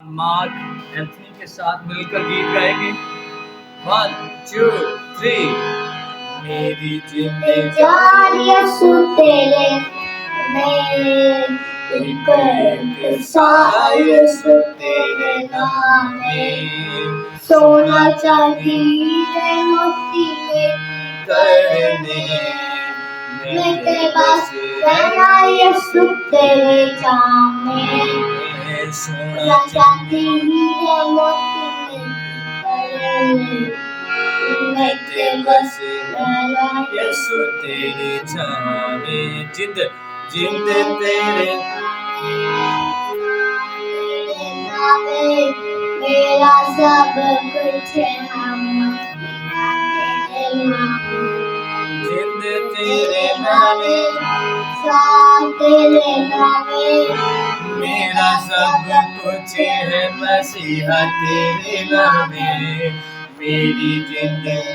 Mark Anthony के साथ मिलकर गीत गाएंगे। 1 2 3। मेरी जिंदगी यीशु तेरे में यीशु तेरे नाम में सोना चांदी है मोती करने मैं तेरे बस रहना यीशु तेरे नाम में सोना चांदी है मोती करने मैं तेरे बस रहना यीशु तेरे छाँव में जिंद तेरे मेरा सब कुछ है जिंद तेरे नामे तेरे नामे मेरा सब कुछ है मसीहा तेरे नामे मेरी जिंदगी